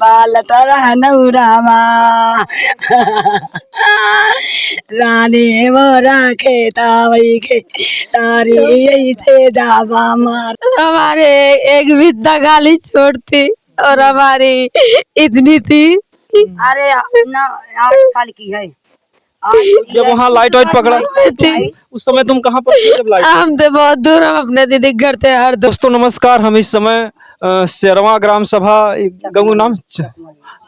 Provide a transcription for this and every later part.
पालत रहनऊ रामा रानी मोरा खेतावई के तारी यही थे जावा मार। हमारे एक विद्या गाली छोड़ती और हमारी इतनी थी। अरे 8 साल की है। जब वहाँ लाइट वाइट पकड़ा उस समय तुम कहाँ पर थे जब लाइट? हम थे बहुत दूर, हम अपने दीदी घर थे हर दोस्तों नमस्कार, हम इस समय शेरवा ग्राम सभा गंगू नाम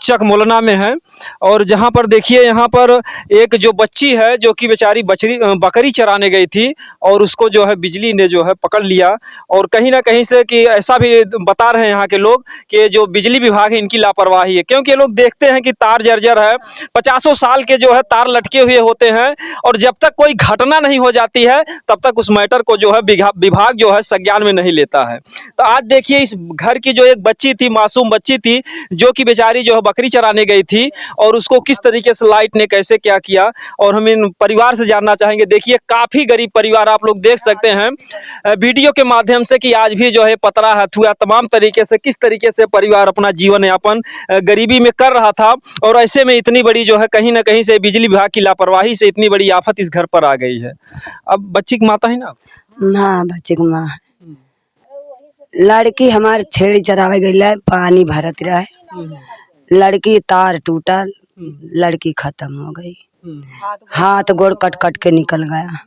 चक मोलना में है और जहाँ पर देखिए यहाँ पर एक जो बच्ची है जो कि बेचारी बकरी चराने गई थी और उसको जो है बिजली ने जो है पकड़ लिया। और कहीं ना कहीं से कि ऐसा भी बता रहे हैं यहाँ के लोग कि जो बिजली विभाग है इनकी लापरवाही है, क्योंकि ये लोग देखते हैं कि तार जर्जर है, 50 साल के जो है तार लटके हुए होते हैं और जब तक कोई घटना नहीं हो जाती है तब तक उस मैटर को जो है विभाग जो है संज्ञान में नहीं लेता है। तो आज देखिए इस घर की जो एक बच्ची थी, मासूम बच्ची थी जो कि बेचारी जो है बकरी चराने गई थी और उसको किस तरीके से लाइट ने कैसे क्या किया और हम इन परिवार से जानना चाहेंगे। देखिए काफ़ी गरीब परिवार आप लोग देख सकते हैं वीडियो के माध्यम से कि आज भी जो है पतरा हथुआ तमाम तरीके से किस तरीके से परिवार अपना जीवन यापन गरीबी में कर रहा था और ऐसे में इतनी बड़ी जो है कहीं ना कहीं से बिजली विभाग की लापरवाही से इतनी बड़ी आफत इस घर पर आ गई है। अब बच्ची की माता है ना? हाँ, बच्चे की माँ। लड़की हमारे छेड़ी चरावे गई है, पानी भरत रहा है, लड़की तार टूटा, लड़की खत्म हो गई, हाथ गोड़ कट कट के निकल गया,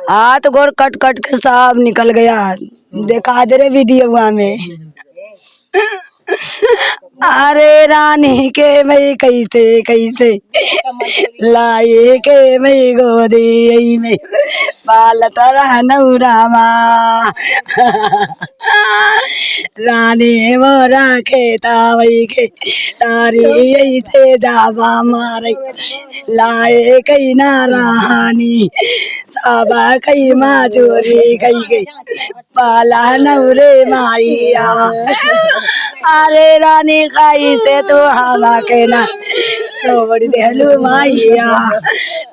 हाथ गोड़ कट कट के सब निकल गया। देखा दे रे वीडियो में। अरे रानी के मैं कैसे कैसे लाए के मैं गोदी में पालत रहनऊ रामा रानी मोरा खेतावई के तारी यही थे जावा मारे लाए कई ना रानी साबा कई माँ चोरी कई गई पाला नवरे मारिया। अरे रानी खाई से तो हवा के ना चोबड़ी देलू माइया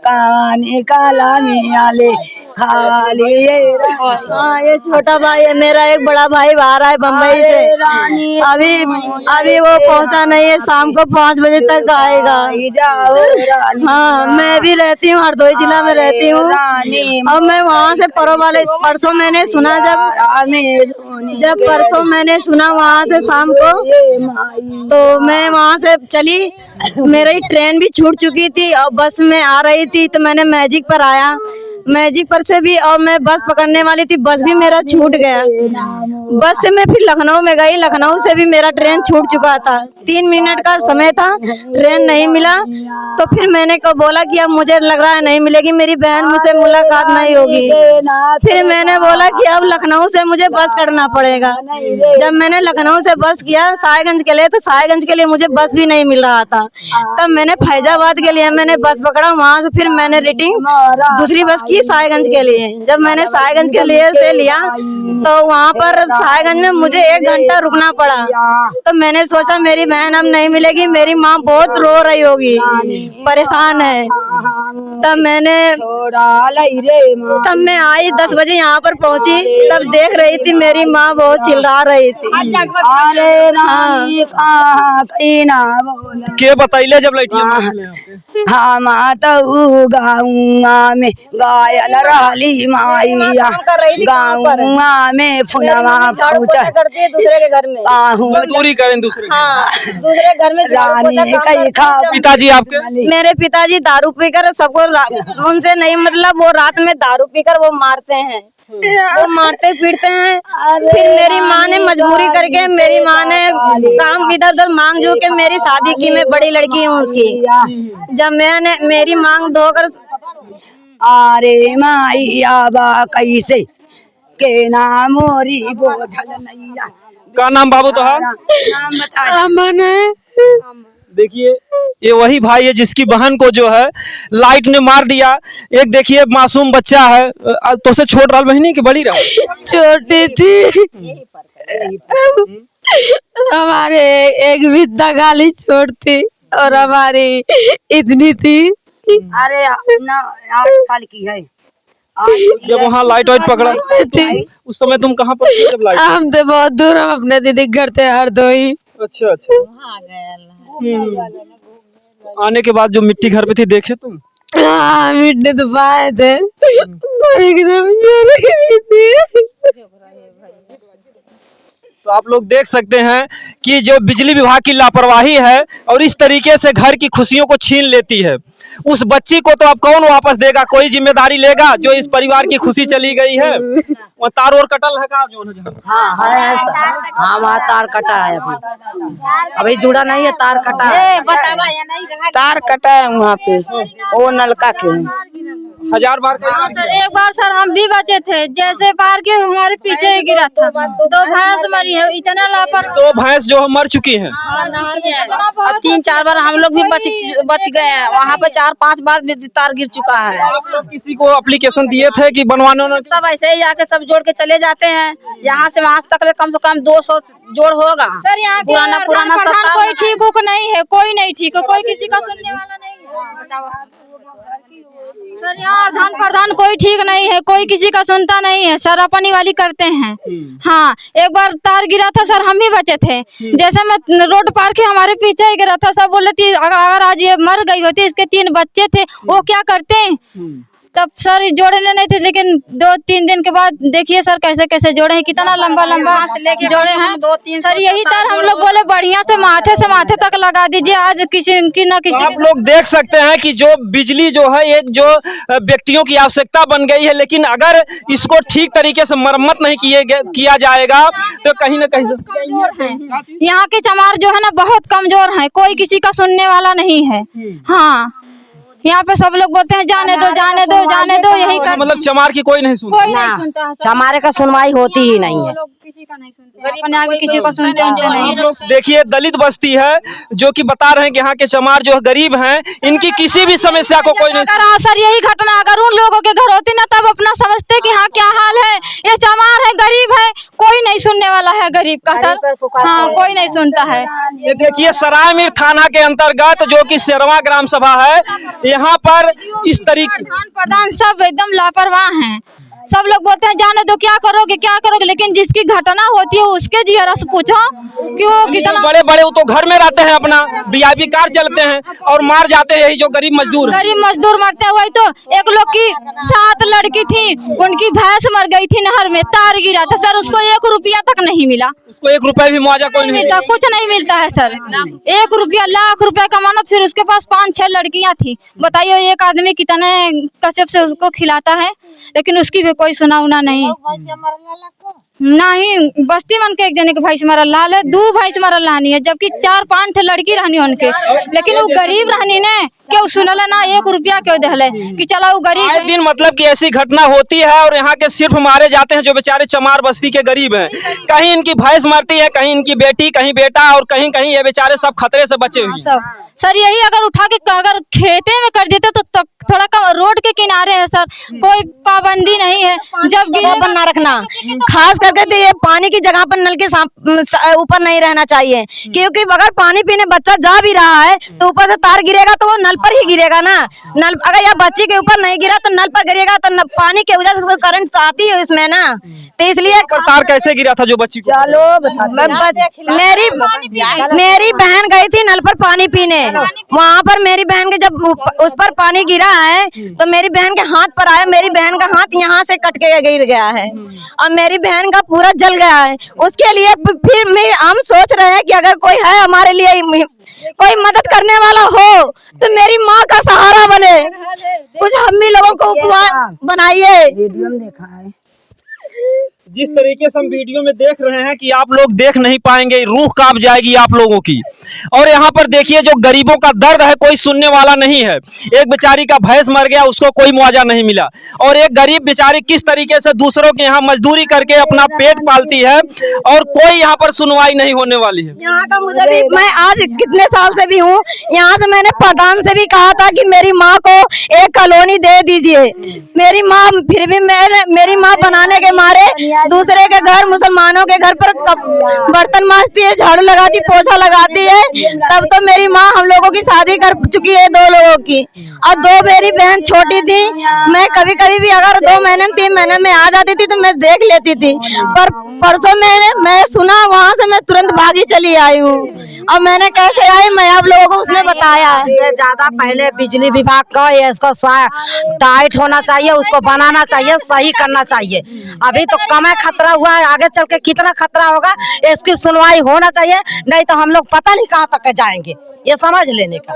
कहानी काला में आले खा लिए। हाँ, ये छोटा भाई है मेरा, एक बड़ा भाई बाहर है बम्बई से, अभी वो पहुंचा नहीं है, शाम को 5 बजे तक आएगा। हाँ, मैं भी रहती हूँ हरदोई जिला में रहती हूँ और मैं वहाँ से परसों मैंने सुना जब परसों मैंने सुना वहाँ से शाम को, तो मैं वहाँ से चली, मेरी ट्रेन भी छूट चुकी थी और बस में आ रही थी तो मैंने मैजिक पर आया, मैजिक पर से भी और मैं बस पकड़ने वाली थी, बस भी मेरा छूट गया। बस से मैं फिर लखनऊ में गई, लखनऊ से भी मेरा ट्रेन छूट चुका था, 3 मिनट का समय था, ट्रेन नहीं मिला। तो फिर मैंने को बोला कि अब मुझे लग रहा है नहीं मिलेगी, मेरी बहन मुझसे मुलाकात नहीं होगी। फिर मैंने बोला कि अब लखनऊ से मुझे बस करना पड़ेगा। जब मैंने लखनऊ से बस किया साहेबगंज के लिए, तो साहेबगंज के लिए मुझे बस भी नहीं मिल रहा था। तब मैंने फैजाबाद के लिए मैंने बस पकड़ा, वहाँ से फिर मैंने रेटिंग दूसरी बस की साहेबगंज के लिए। जब मैंने साहेबगंज के लिए से लिया तो वहाँ पर साहेबगंज में मुझे 1 घंटा रुकना पड़ा। तो मैंने सोचा मेरी बहन अब नहीं मिलेगी, मेरी माँ बहुत रो रही होगी, परेशान है। तब मैं आई 10 बजे यहाँ पर पहुँची, तब देख रही थी मेरी माँ बहुत चिल्ला रही थी। के बताइले जब लाइट हाँ माता गाँव में गायल रहली माइया, गाँव में फुनवा पहुँचा दूसरे के घर में दूरी करें दूसरे दूसरे घर में रानी कई खा। पिताजी आपके? मेरे पिताजी दारू पीकर सबको उनसे नहीं मतलब, वो रात में दारू पीकर वो मारते हैं, वो मारते पीटते हैं। फिर मेरी माँ ने मजबूरी करके, मेरी माँ ने काम इधर उधर मांग जो के मेरी शादी की, मैं बड़ी लड़की हूँ उसकी। जब मैंने मेरी मांग धोकर अरे माइया बा कैसे के नाम मोरी बोझल नैया। का नाम बाबू तो नाम बता। अमन है। देखिए ये वही भाई है जिसकी बहन को जो है लाइट ने मार दिया। एक देखिए मासूम बच्चा है, तो से छोट रहा बहनी की बड़ी रहा? छोटी थी। हमारे एक विद्या गाली छोड़ती और हमारी इतनी थी। अरे 8 साल की है। जब वहाँ लाइट वाइट पकड़ा उस समय तुम कहाँ पर थे जब लाइट? हम थे बहुत दूर, हम अपने दीदी घर थे हरदोई। अच्छा अच्छा। आने के बाद जो मिट्टी घर पे थी देखे तुम? हाँ मिट्टी तो पाए थे, एकदम जल गई थी। तो आप लोग देख सकते हैं कि जो बिजली विभाग की लापरवाही है और इस तरीके से घर की खुशियों को छीन लेती है। उस बच्ची को तो अब कौन वापस देगा, कोई जिम्मेदारी लेगा? जो इस परिवार की खुशी चली गई है। वो तार और कटल है का जो है? हाँ है सर। हाँ वहाँ तार कटा है, अभी जुड़ा नहीं है, तार कटा है। तार कटा है वहाँ पे, वो नलका के 1000 बार कही बार सर एक बार सर हम भी बचे थे, जैसे बाहर के हमारे पीछे ही गिरा था, तो भैंस मरी है, इतना लापरवाही। 2 भैंस जो मर चुकी हैं। और 3-4 बार हम लोग भी बच गए हैं, वहाँ पे 4-5 बार तार गिर चुका है। आप लोग किसी को एप्लीकेशन दिए थे कि बनवाने में? सब ऐसे ही आके सब जोड़ के चले जाते हैं, यहाँ से वहाँ तक कम से कम 200 जोड़ होगा। सर यहाँ पुराना प्रधान कोई ठीक उक नहीं है, कोई नहीं ठीक है, कोई किसी का सुनने वाला नहीं है। सर यहाँ प्रधान कोई ठीक नहीं है, कोई किसी का सुनता नहीं है सर, अपनी वाली करते हैं। हाँ एक बार तार गिरा था सर, हम ही बचे थे, जैसे मैं रोड पार के हमारे पीछे ही गिरा था। सब बोले थी अगर आज ये मर गई होती, इसके 3 बच्चे थे, वो क्या करते? तब सर जोड़ने नहीं थे, लेकिन 2-3 दिन के बाद देखिए सर कैसे कैसे जोड़े हैं, कितना लंबा लंबा जोड़े हैं। 2-3 सर यही तार हम लोग बोले बढ़िया से माथे तक लगा दीजिए, आज किसी की न किसी। आप लोग देख सकते हैं कि जो बिजली जो है एक जो व्यक्तियों की आवश्यकता बन गई है, लेकिन अगर इसको ठीक तरीके से मरम्मत नहीं किया जाएगा तो कहीं ना कहीं कमजोर है। यहाँ के चमार जो है ना बहुत कमजोर है, कोई किसी का सुनने वाला नहीं है। हाँ यहाँ पे सब लोग बोलते हैं जाने दो जाने दो जाने दो, यही कर। मतलब चमार की कोई नहीं सुनता? कोई नहीं सुनता है सर। हमारे का सुनवाई होती ही नहीं है। लोग किसी का नहीं सुनते, अपने आगे किसी को सुनते नहीं। आप लोग देखिए दलित बस्ती है जो कि बता रहे हैं कि यहाँ के चमार जो गरीब हैं, इनकी किसी भी समस्या को कोई नहीं। अगर सर यही घटना अगर उन लोगों के घर होती ना, तब अपना समझते कि हाँ क्या हाल है, ये चमार है, गरीब है, कोई नहीं सुनने वाला है गरीब का सर। हाँ कोई नहीं सुनता है। ये देखिए सरायमीर थाना के अंतर्गत जो कि शेरवा ग्राम सभा है, यहाँ पर इस तरीके प्रधान सब एकदम लापरवाह हैं। सब लोग बोलते हैं जाने दो, क्या करोगे, लेकिन जिसकी घटना होती है उसके जियरा से पूछो कि वो कितना बड़े बड़े वो तो घर में रहते हैं, अपना VIP कार चलते हैं और मार जाते हैं। यही जो गरीब मजदूर मरते हैं। वही तो एक लोग की 7 लड़की थी, उनकी भैंस मर गई थी नहर में, तार गिरा था सर, उसको 1 रुपया तक नहीं मिला। उसको 1 रुपया भी मुआवजा कोई नहीं मिलता, कुछ नहीं मिलता है सर। 1 रुपया, लाख रुपया कमाना, फिर उसके पास 5-6 लड़कियां थी। बताइए एक आदमी कितने कसब से उसको खिलाता है, लेकिन उसकी भी कोई सुना उना नहीं। नहीं बस्ती मन के एक जने के भैंस मरल लाल है, 2 भैंस मरल लानी है, जबकि 4-5 लड़की रहनी उनके, लेकिन वो गरीब रहनी ने क्यों सुनल ना, 1 रुपया क्यों दहले कि चला वो गरीब। आए दिन मतलब कि ऐसी घटना होती है और यहाँ के सिर्फ मारे जाते हैं जो बेचारे चमार बस्ती के गरीब हैं। कहीं इनकी भैंस मरती है, कहीं इनकी बेटी, कहीं बेटा, और कहीं कहीं ये बेचारे सब खतरे से बचे हुए हैं। सर यही अगर उठा के अगर खेते में कर देते तो थोड़ा कम, रोड के किनारे है सर, कोई पाबंदी नहीं है। जब बंद ना रखना, खास करके तो ये पानी की जगह पर नल के ऊपर नहीं रहना चाहिए, क्योंकि अगर पानी पीने बच्चा जा भी रहा है तो ऊपर से तार गिरेगा तो वो नल पर ही गिरेगा ना। नल अगर यह बच्ची के ऊपर नहीं गिरा तो नल पर गिरेगा, तो पानी के वजह से करंट आती है इसमें ना, तो इसलिए। तार कैसे गिरा था जो बच्ची को? चलो मेरी बहन गई थी नल पर पानी पीने, वहाँ पर मेरी बहन के जब उस पर पानी गिरा है तो मेरी बहन के हाथ पर आया, मेरी बहन का हाथ यहाँ से कट के गिर गया है और मेरी बहन का पूरा जल गया है। उसके लिए फिर हम सोच रहे हैं कि अगर कोई है हमारे लिए, कोई मदद करने वाला हो तो मेरी माँ का सहारा बने, कुछ हम भी लोगों को उपवास बनाइए। वीडियो में देखा है जिस तरीके से हम वीडियो में देख रहे हैं कि आप लोग देख नहीं पाएंगे, रूह कांप जाएगी आप लोगों की। और यहाँ पर देखिए जो गरीबों का दर्द है, कोई सुनने वाला नहीं है। एक बेचारी का भैंस मर गया, उसको कोई मुआवजा नहीं मिला, और एक गरीब बेचारी किस तरीके से दूसरों के यहाँ मजदूरी करके अपना पेट पालती है, और कोई यहाँ पर सुनवाई नहीं होने वाली है। यहाँ का मुझे भी, मैं आज कितने साल से भी हूँ यहाँ से, मैंने प्रधान से भी कहा था कि मेरी माँ को एक कॉलोनी दे दीजिए। मेरी माँ फिर भी मेरी माँ बनाने के मारे दूसरे के घर, मुसलमानों के घर पर बर्तन मांजती है, झाड़ू लगाती, पोछा लगाती है। तब तो मेरी माँ हम लोगों की शादी कर चुकी है 2 लोगों की, और 2 मेरी बहन छोटी थी। मैं कभी कभी भी अगर 2 महीने 3 महीने में आ जाती थी तो मैं देख लेती थी, पर परसों मैं सुना, वहाँ से मैं तुरंत भागी चली आई हूँ। और मैंने कैसे आई, मैं आप लोगों को उसमें बताया। इससे ज्यादा पहले बिजली विभाग का इसको टाइट होना चाहिए, उसको बनाना चाहिए, सही करना चाहिए। अभी तो कम है खतरा हुआ है, आगे चल के कितना खतरा होगा इसकी सुनवाई होना चाहिए, नहीं तो हम लोग पता नहीं कहाँ तक जाएंगे, ये समझ लेने का।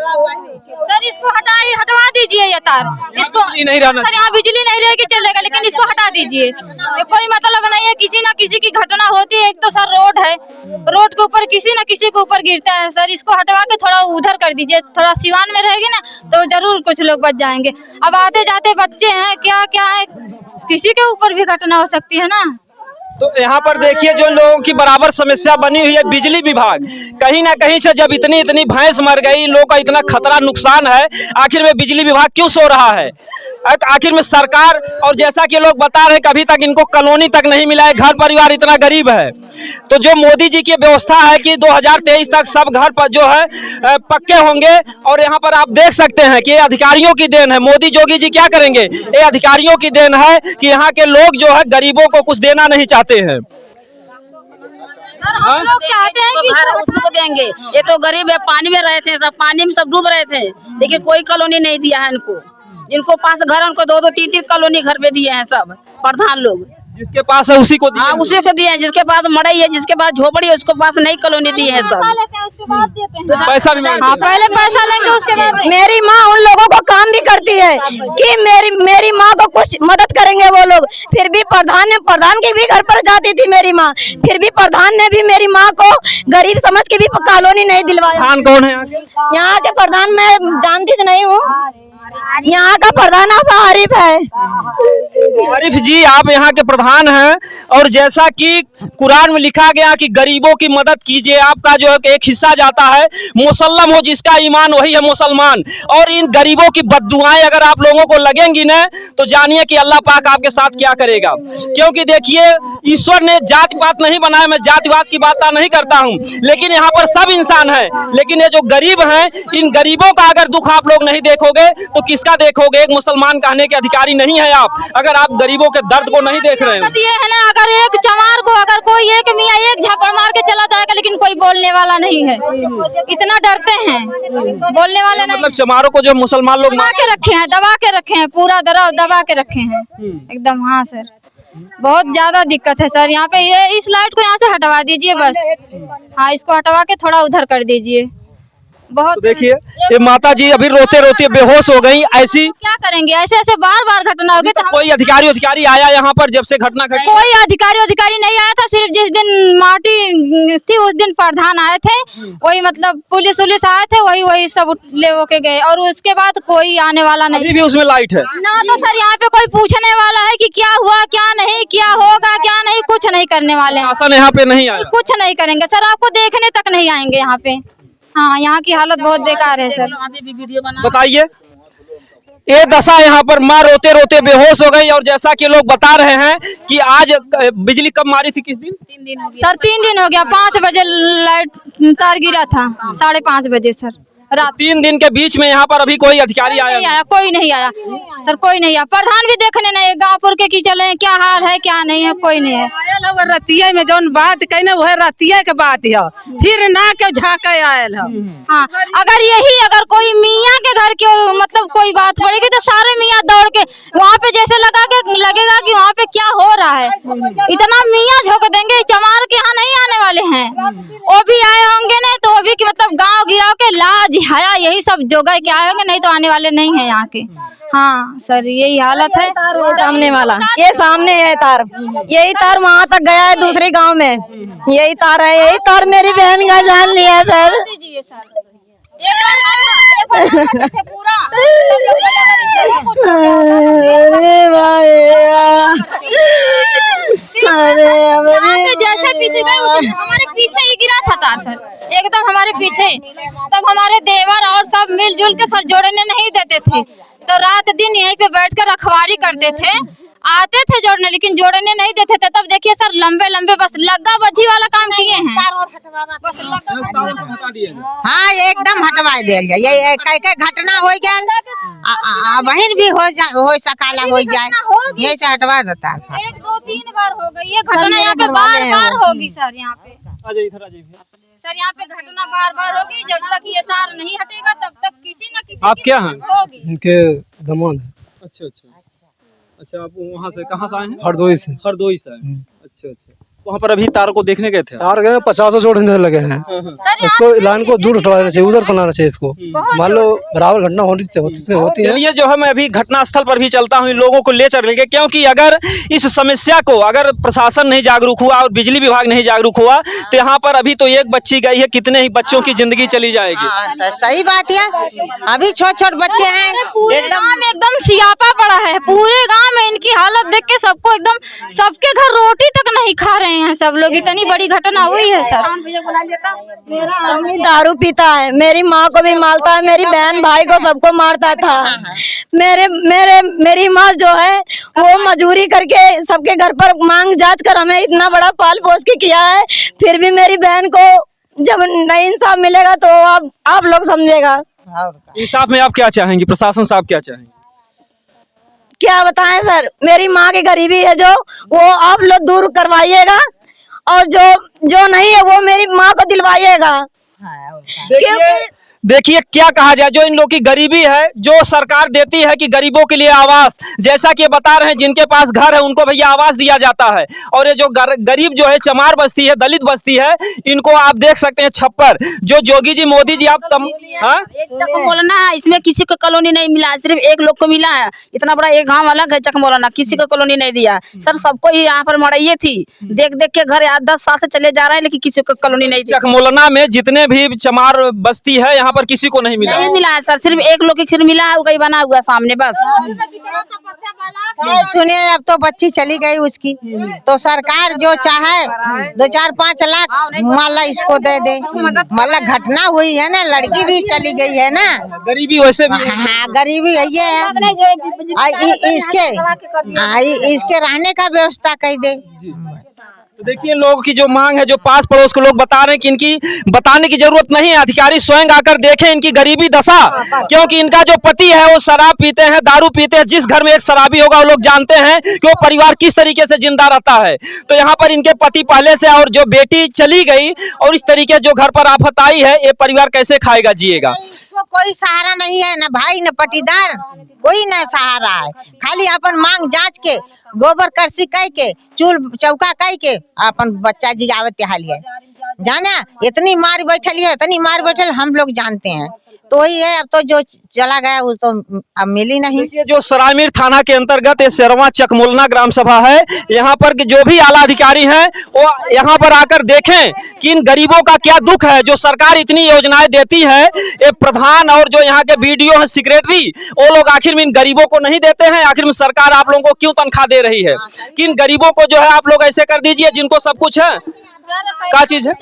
सर इसको हटवा दीजिए ये तार, इसको नहीं रहना सर यहाँ बिजली नहीं रहेगी चलेगा, लेकिन इसको हटा दीजिए। ये कोई मतलब नहीं है, किसी ना किसी की घटना होती है। एक तो सर रोड है, रोड के ऊपर किसी ना किसी के ऊपर गिरता है। सर इसको हटवा के थोड़ा उधर कर दीजिए, थोड़ा सिवान में रहेगी ना तो जरूर कुछ लोग बच जाएंगे। अब आते जाते बच्चे हैं, क्या क्या है, किसी के ऊपर भी घटना हो सकती है ना। तो यहाँ पर देखिए जो लोगों की बराबर समस्या बनी हुई है, बिजली विभाग कहीं ना कहीं से जब इतनी भैंस मर गई, लोगों का इतना खतरा नुकसान है, आखिर में बिजली विभाग क्यों सो रहा है? आखिर में सरकार, और जैसा कि लोग बता रहे हैं कभी तक इनको कॉलोनी तक नहीं मिला है, घर परिवार इतना गरीब है। तो जो मोदी जी की व्यवस्था है कि 2023 तक सब घर पर जो है पक्के होंगे, और यहाँ पर आप देख सकते हैं कि ये अधिकारियों की देन है। मोदी जोगी जी क्या करेंगे? ये अधिकारियों की देन है कि यहाँ के लोग जो है गरीबों को कुछ देना नहीं चाहते हैं। हम लोग चाहते हैं कि घर उसी को देंगे, ये तो गरीब है, पानी में रहे थे, सब पानी में सब डूब रहे थे, लेकिन कोई कॉलोनी नहीं दिया है इनको। जिनको पास घर है उनको 2-2 3-3 कॉलोनी घर पे दिए हैं सब प्रधान लोग। जिसके पास है उसी को दिए। हाँ उसी को दिए हैं, जिसके पास मड़ई है, जिसके पास झोपड़ी है, उसके पास नई कॉलोनी दी है सब। पैसा भी हाँ, पहले पैसा लेंगे उसके बाद। मेरी माँ उन लोगों को काम भी करती है कि मेरी माँ को कुछ मदद करेंगे वो लोग। फिर भी प्रधान के भी घर पर जाती थी मेरी माँ, फिर भी प्रधान ने भी मेरी माँ को गरीब समझ के भी कॉलोनी नहीं दिलवाया। प्रधान कौन है यहाँ के प्रधान मैं जानती तो नहीं हूँ, यहाँ का प्रधान आप आरिफ है। आरिफ जी आप यहाँ के प्रधान हैं, और जैसा कि कुरान में लिखा गया कि गरीबों की मदद कीजिए, आपका जो एक हिस्सा जाता है। मुसल्लम हो जिसका ईमान वही है मुसलमान। और इन गरीबों की बद्दुआएं अगर आप लोगों को लगेंगी ना तो जानिए कि अल्लाह पाक आपके साथ क्या करेगा। क्योंकि देखिए ईश्वर ने जाति पात नहीं बनाया, मैं जातिवाद की बात नहीं करता हूँ, लेकिन यहाँ पर सब इंसान है। लेकिन ये जो गरीब हैं, इन गरीबों का अगर दुख आप लोग नहीं देखोगे तो किसका देखोगे? एक मुसलमान कहने के अधिकारी नहीं है आप, अगर आप गरीबों के दर्द को नहीं देख रहे हैं। ये है ना, अगर एक चमार को अगर कोई एक मियाँ एक झपड़ मार के चला जाएगा, लेकिन कोई बोलने वाला नहीं है, इतना डरते हैं, बोलने वाले नहीं। मतलब चमारों को जो मुसलमान लोग दबा के रखे हैं, पूरा दबा के रखे हैं एकदम। हाँ सर बहुत ज्यादा दिक्कत है सर यहाँ पे। ये इस लाइट को यहाँ से हटवा दीजिए बस। हाँ इसको हटवा के थोड़ा उधर कर दीजिए। बहुत तो देखिए ये माता जी अभी रोते रोते बेहोश हो गई। ऐसी क्या करेंगे? ऐसे ऐसे बार घटना होगी। तो कोई अधिकारी आया यहाँ पर जब से घटना घटी? कोई अधिकारी नहीं आया था। सिर्फ जिस दिन माटी थी उस दिन प्रधान आए थे, वही मतलब पुलिस आए थे, वही सब ले के गए, और उसके बाद कोई आने वाला नहीं। अभी भी उसमें लाइट है ना, तो सर यहाँ पे कोई पूछने वाला है कि क्या हुआ, क्या नहीं, क्या होगा, क्या नहीं, कुछ नहीं करने वाले हैं। शासन यहाँ पे नहीं आया, कुछ नहीं करेंगे सर, आपको देखने तक नहीं आएंगे यहाँ पे। हाँ यहाँ की हालत बहुत बेकार है सर। बताइए ये दशा यहाँ पर माँ रोते रोते बेहोश हो गई। और जैसा कि लोग बता रहे हैं कि आज बिजली कब मारी थी? किस दिन? 3 दिन हो गया सर। 3 दिन हो गया। 5 बजे लाइट तार गिरा था, 5:30 बजे सर रात। 3 दिन के बीच में यहाँ पर अभी कोई अधिकारी आया? कोई नहीं आया सर, कोई नहीं आया। प्रधान भी देखने नहीं, गाँवपुर के की चले क्या हाल है क्या नहीं है, कोई नहीं है। रतिया में जौन बात कहना वो रतिया के बात है, फिर ना के झाके आयल है। हाँ अगर कोई मियाँ के घर के मतलब कोई बात पड़ेगी तो सारे मियाँ दौड़ के वहाँ पे जैसे लगेगा कि वहाँ पे क्या हो रहा है। इतना मियाँ झोंक देंगे। चमार के यहाँ नहीं आने वाले हैं, वो भी आए होंगे नहीं तो वो भी कि मतलब गाँव गिराव के लाज हया यही सब जोगा के आए होंगे, नहीं तो आने वाले नहीं है यहाँ के। हाँ सर यही हालत है। सामने वाला ये सामने है तार, यही तार वहाँ तक गया है दूसरे गांव में। यही तार है, यही तार मेरी बहन का जान लिया सर। जैसे पीछे गए हमारे पीछे ही गिरा था तार सर, एकदम हमारे पीछे। तब हमारे देवर और सब मिलजुल के सर जोड़ने नहीं देते थे, तो रात दिन यहीं पे बैठकर रखवारी करते थे। आते थे जोड़ने, लेकिन जोड़ने नहीं देते थे। तब देखिए सर लंबे लंबे बस लग्गा बज्जी वाला काम किए हैं। हाँ एकदम हटवा दिया जाए, ये कई घटना हो गया बहन भी हो सकाला हो जाए, ये से हटवा देता है। 1-2-3 बार हो गई ये घटना, यहाँ पे बार बार होगी सर। यहाँ पे सर यहाँ पे घटना बार बार होगी, जब तक ये तार नहीं हटेगा तब तक किसी न किसी आप क्या हैं? होगी। इनके दमन है। अच्छा अच्छा अच्छा, आप वहाँ से कहाँ से आए हैं? हरदोई से। हरदोई से। अच्छा अच्छा, वहाँ पर अभी तार को देखने गए थे? तार गए 50 जोड़ने लगे हैं। इसको लाइन को दूर हटवाना चाहिए, उधर करना चाहिए इसको। मान लो बराबर घटना होती है। चलिए जो है मैं अभी घटना स्थल पर भी चलता हूँ, इन लोगों को ले चलेंगे, क्योंकि अगर इस समस्या को अगर प्रशासन नहीं जागरूक हुआ और बिजली विभाग नहीं जागरूक हुआ तो यहाँ पर अभी तो एक बच्ची गई है, कितने ही बच्चों की जिंदगी चली जाएगी। सही बात है, अभी छोटे छोटे बच्चे हैं, एकदम सियापा पड़ा है पूरे गांव में। इनकी हालत देख के सबको एकदम, सबके घर रोटी तक नहीं खा रहे हैं सब लोग। इतनी बड़ी घटना हुई है सर। मेरा आदमी दारू पीता है, मेरी माँ को भी मारता है, मेरी बहन भाई को सबको मारता था। मेरी माँ जो है वो मजदूरी करके सबके घर पर मांग जांच कर हमें इतना बड़ा पाल पोस के किया है, फिर भी मेरी बहन को जब नहीं इंसाफ मिलेगा तो आप लोग समझेगा। इंसाफ में आप क्या चाहेंगी, प्रशासन से आप क्या चाहेंगे? क्या बताएं सर, मेरी माँ की गरीबी है जो वो आप लोग दूर करवाइएगा, और जो नहीं है वो मेरी माँ को दिलवाइएगा। देखिए क्या कहा जाए, जो इन लोगों की गरीबी है, जो सरकार देती है कि गरीबों के लिए आवास, जैसा कि ये बता रहे हैं जिनके पास घर है उनको भैया आवास दिया जाता है, और ये जो गरीब जो है चमार बस्ती है, दलित बस्ती है, इनको आप देख सकते हैं छप्पर, जो जोगी जी मोदी जी आप चकमोलना है, इसमें किसी को कॉलोनी नहीं मिला, सिर्फ एक लोग को मिला है। इतना बड़ा एक गाँव अलग है चकमोलना, किसी को कॉलोनी नहीं दिया सर। सबको ही यहाँ पर मड़ाइए थी, देख देख के घर 10 साल से चले जा रहे हैं, लेकिन किसी को कॉलोनी नहीं दी। चकमोलना में जितने भी चमार बस्ती है यहाँ पर किसी को नहीं मिला है सर, सिर्फ एक लोग के सिर्फ मिला है, वो कहीं बना हुआ सामने बस। सुनिए अब तो बच्ची चली गई उसकी, तो सरकार जो चाहे 2-4-5 लाख माला इसको दे दे। मतलब घटना हुई है ना, लड़की भी चली गई है ना, गरीबी वैसे भी। हाँ गरीबी ये है, इसके रहने का व्यवस्था कर दे। तो देखिए लोगों की जो मांग है, जो पास पड़ोस के लोग बता रहे हैं कि इनकी बताने की जरूरत नहीं है, अधिकारी स्वयं आकर देखें इनकी गरीबी दशा, क्योंकि इनका जो पति है वो शराब पीते हैं, दारू पीते हैं। जिस घर में एक शराबी होगा वो लोग जानते हैं कि वो परिवार किस तरीके से जिंदा रहता है। तो यहाँ पर इनके पति पहले से, और जो बेटी चली गई, और इस तरीके जो घर पर आफत आई है, ये परिवार कैसे खाएगा जिएगा? कोई सहारा नहीं है, न भाई न पटीदार, कोई न सहारा है। खाली अपन मांग जांच के, गोबर करसी कह के, चूल चौका कह के अपन बच्चा जियावत हालिए। जाना इतनी मार बैठल है, इतनी मार बैठल हम लोग जानते हैं। तो वही है, अब तो जो चला गया वो तो अब मिली नहीं। देखिए जो सरायमीर थाना के अंतर्गत ये शेरवा चकमोलना ग्राम सभा है, यहाँ पर जो भी आला अधिकारी हैं वो यहाँ पर आकर देखें कि इन गरीबों का क्या दुख है। जो सरकार इतनी योजनाएं देती है, ये प्रधान और जो यहाँ के बीडीओ हैं, सेक्रेटरी, वो लोग आखिर में इन गरीबों को नहीं देते हैं। आखिर में सरकार आप लोगों को क्यों तनख्वाह दे रही है कि इन गरीबों को जो है आप लोग ऐसे कर दीजिए जिनको सब कुछ है? क्या चीज है?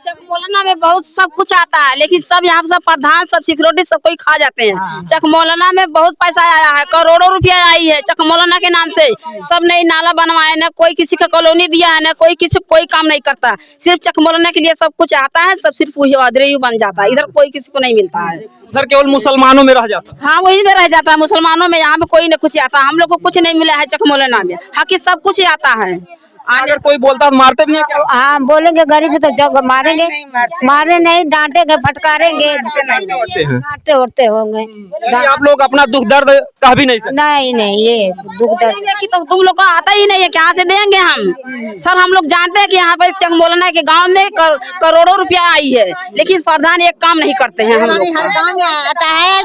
चकमोलना में बहुत सब कुछ आता है, लेकिन सब यहाँ सब प्रधान, सब सिक्योरिटी, सब कोई खा जाते हैं। चकमोलना में बहुत पैसा आया है, करोड़ों रुपया आई है चकमोलना के नाम से। सब नई नाला बनवाए, न कोई किसी का कॉलोनी दिया है, न कोई किसी कोई काम नहीं करता। सिर्फ चकमोलना के लिए सब कुछ आता है, सब सिर्फ वही अदरे बन जाता है। इधर कोई किसी को नहीं मिलता है, उधर केवल मुसलमानों में रह जाता है। हाँ वही में रह जाता है, मुसलमानों में। यहाँ पे कोई न कुछ आता, हम लोग को कुछ नहीं मिला है चकमोलना में। हाकि सब कुछ आता है। अगर कोई बोलता है मारते भी हैं क्या? हाँ बोलेंगे, गरीब तो जब मारेंगे, मारे नहीं, डांटेंगे, फटकारेंगे, डांटते उड़ते होंगे। आप लोग अपना दुख दर्द कह भी नहीं सकते? नहीं, ये दुख दर्द की तो तुम लोग को आता ही नहीं है, कहाँ से देंगे हम? सर हम लोग जानते हैं कि यहाँ पे चकमोलना के गांव में करोड़ों रुपया आई है, लेकिन प्रधान एक काम नहीं करते हैं। हम लोग हर गाँव में आता है,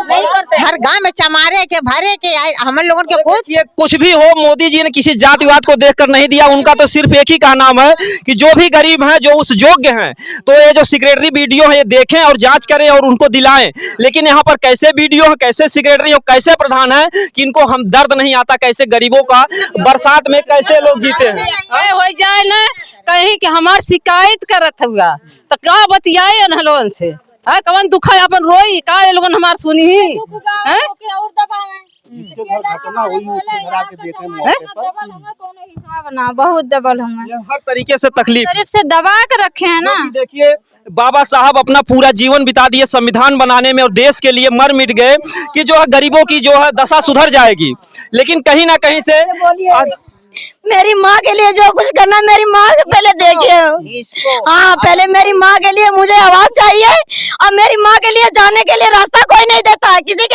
हर गाँव में चमारे के भरे के हम लोगों के कुछ भी हो, मोदी जी ने किसी जातिवाद को देखकर नहीं दिया। उनका तो सिर्फ एक ही का नाम है कि जो भी गरीब हैं, जो उस योग्य हैं, तो ये जो सेक्रेटरी बीडीओ है ये देखें और जांच करें और उनको दिलाएं। लेकिन यहाँ पर कैसे बीडीओ है, कैसे सेक्रेटरी हो, कैसे प्रधान है कि इनको हम दर्द नहीं आता, कैसे गरीबों का बरसात में कैसे लोग जीते हैं। हो जाए ना कहीं कि हमार शिकायत करत हुआ तो क्या बतियाए अनहलोन से, कवन दुखा अपन रोई का, ये लोगन हमार सुनी ही जिसके घर घटना हुई उसके घर आके देखे मौके पर ना बहुत डबल होंगे, हर तरीके से तकलीफ शरीफ से दबा के रखे हैं ना। क्योंकि देखिए बाबा साहब अपना पूरा जीवन बिता दिए संविधान बनाने में और देश के लिए मर मिट गए कि जो है गरीबों की जो है दशा सुधर जाएगी, लेकिन कहीं ना कहीं से मेरी माँ के लिए जो कुछ करना मेरी माँ से पहले देखे हो। हाँ, पहले मेरी माँ के लिए मुझे आवाज चाहिए और मेरी माँ के लिए जाने के लिए रास्ता कोई नहीं देता है। किसी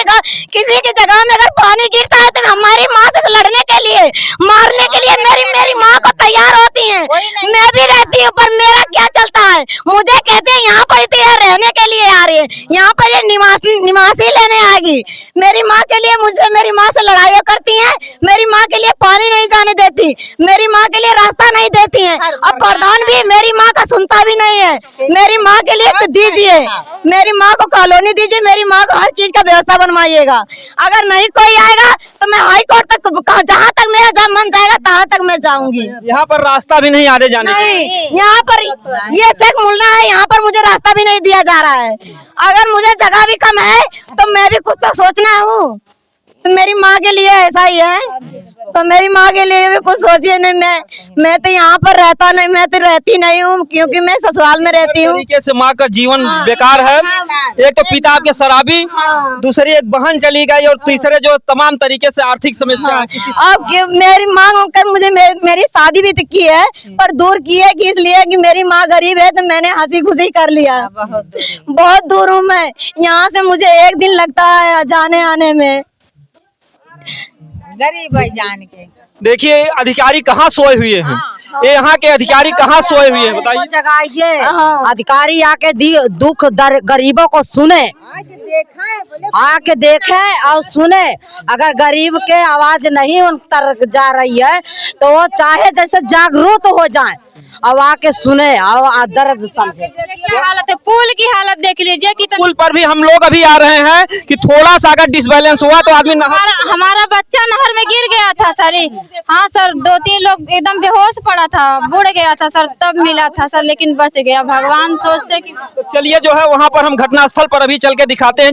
की जगह में अगर पानी गिरता है तो हमारी माँ से लड़ने के लिए मारने के लिए मेरी माँ को तैयार होती है। मैं भी रहती हूँ पर मेरा क्या चलता है, मुझे कहते हैं यहाँ पर रहने के लिए आ रही है, यहाँ पर ये निवासी लेने आएगी। मेरी माँ के लिए मुझसे मेरी माँ से लड़ाइयाँ करती है, मेरी माँ के लिए पानी नहीं जाने देती, मेरी माँ के लिए रास्ता नहीं देती है और प्रधान भी मेरी माँ का सुनता भी नहीं है। मेरी माँ के लिए दीजिए, मेरी माँ को कॉलोनी दीजिए, मेरी माँ को हर चीज का व्यवस्था बनवाइएगा। अगर नहीं कोई आएगा तो मैं हाई कोर्ट तक, जहाँ तक मेरा मन जाएगा तहाँ तक मैं जाऊंगी। यहाँ पर रास्ता भी नहीं आने जाने नहीं, यहाँ पर ये चेक मुलना है, यहाँ पर मुझे रास्ता भी नहीं दिया जा रहा है। अगर मुझे जगह भी कम है तो मैं भी कुछ तो सोचना हूँ। तो मेरी माँ के लिए ऐसा ही है, तो मेरी माँ के लिए भी कुछ सोचिए। नहीं, मैं तो यहाँ पर रहता नहीं, मैं तो रहती नहीं हूँ क्योंकि मैं ससुराल में रहती हूँ। तरीके से माँ का जीवन बेकार है। एक तो पिता आपके शराबी, दूसरी एक बहन चली गई और तीसरे जो तमाम तरीके से आर्थिक समस्या अब मेरी मांग होकर मुझे मेरी शादी भी की है पर दूर की है कि इसलिए कि मेरी माँ गरीब है तो मैंने हंसी खुशी कर लिया। बहुत दूर हूँ मैं, यहाँ से मुझे 1 दिन लगता है जाने आने में। गरीब है जान के। देखिए अधिकारी कहाँ सोए हुए हैं, ये यहाँ के अधिकारी कहाँ सोए हुए हैं बताइए। जगाइए, अधिकारी आके दुख दर्द गरीबों को सुने, आके देखे और सुने। अगर गरीब के आवाज नहीं उन तक जा रही है तो वो चाहे जैसे जागरूक हो जाए अब आके सुने और दर्द समझे। क्या हालत है, पुल की हालत देख लीजिए कि पुल पर भी हम लोग अभी आ रहे हैं कि थोड़ा सा अगर डिसबैलेंस हुआ तो आदमी हमारा बच्चा नहर में गिर गया था सर। हाँ सर, 2-3 लोग एकदम बेहोश पड़ा था, बुड़ गया था सर, तब मिला था सर, लेकिन बच गया। भगवान सोचते कि चलिए जो है वहाँ पर हम घटनास्थल पर अभी चल के दिखाते हैं।